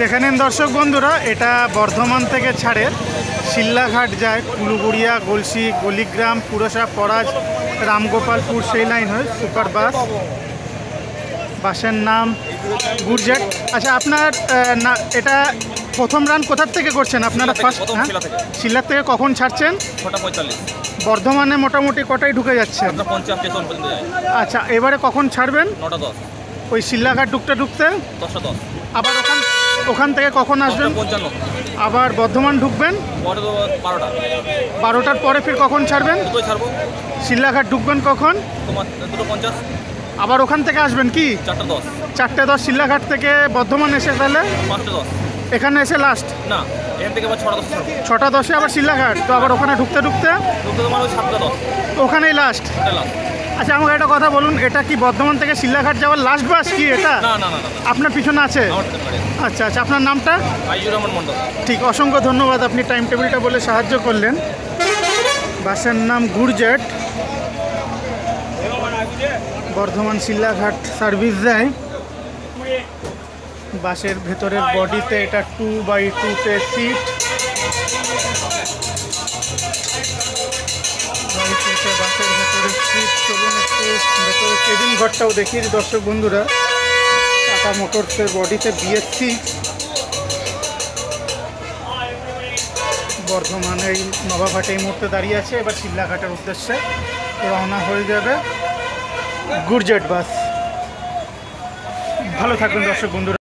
দেখে নিন দর্শক বন্ধুরা, এটা বর্ধমান থেকে ছাড়ে শিল্লাঘাট যায় কুলুগুড়িয়া, গলসি, গলিগ্রাম, পুরসা, পরাজ, রামগোপালপুর, সেই লাইন হয় সুপার বাস। বাসের নাম গুরজেট। আচ্ছা, আপনার না এটা প্রথম রান কোথার থেকে করছেন আপনারা? ফার্স্ট শিল্লার থেকে কখন ছাড়ছেন? 6:45। বর্ধমানে মোটামুটি কটায় ঢুকে যাচ্ছে? 50 স্টেশন পর্যন্ত যায়। আচ্ছা, এবারে কখন ছাড়বেন? 9:10। ওই শিল্লাঘাট ঢুকতে 10:10। আবার ওখান থেকে কখন আসবেন? 55। আবার বর্ধমান ঢুকবেন 12টা। 12টার পরে ফির কখন ছাড়বেন? দুটোই ছাড়বো। শিল্লাঘাট ঢুকবেন কখন? তোমার 2:50। আবার ওখান থেকে আসবেন কি? 4:10। 4:10 শিল্লাঘাট থেকে বর্ধমান এসে তাহলে 5:10। এখানে এসে লাস্ট না, এখান থেকে আবার 6:10 ছাড়বো। 6:10 আবার শিল্লাঘাট, তো আবার ওখানে ঢুকতে তোমার ওই 7:10 ওখানেই লাস্ট। এটা লাস্ট। আচ্ছা, আমাকে একটা কথা বলুন, এটা কি বর্ধমান থেকে শিল্লাঘাট যাওয়ার লাস্ট বাস কি এটা? না না না না, আপনার পিছনে আছে? আমার পেছনে। আচ্ছা আচ্ছা, আপনার নামটা? আইজুর রহমান মন্ডল। ঠিক, অসংখ্য ধন্যবাদ, আপনি টাইম টেবিলটা বলে সাহায্য করলেন। বাসের নাম গুরজেট, বর্ধমান শিল্লাঘাট সার্ভিস দেয়। বাসের ভেতরের বডিতে এটা 2x2 সিট, বাসের ভেতরের সিট। চলুন একটু ভেতরে কেবিন ঘরটাও দেখি দর্শক বন্ধুরা। টাটা মোটরসের বডিতে BS6। বর্ধমানে এই নবাবহাটে এই মুহূর্তে দাঁড়িয়ে আছে, এবার শিল্লাঘাটের উদ্দেশ্যে রওনা হয়ে যাবে গুরজেট বাস। ভালো থাকবেন দর্শক বন্ধুরা।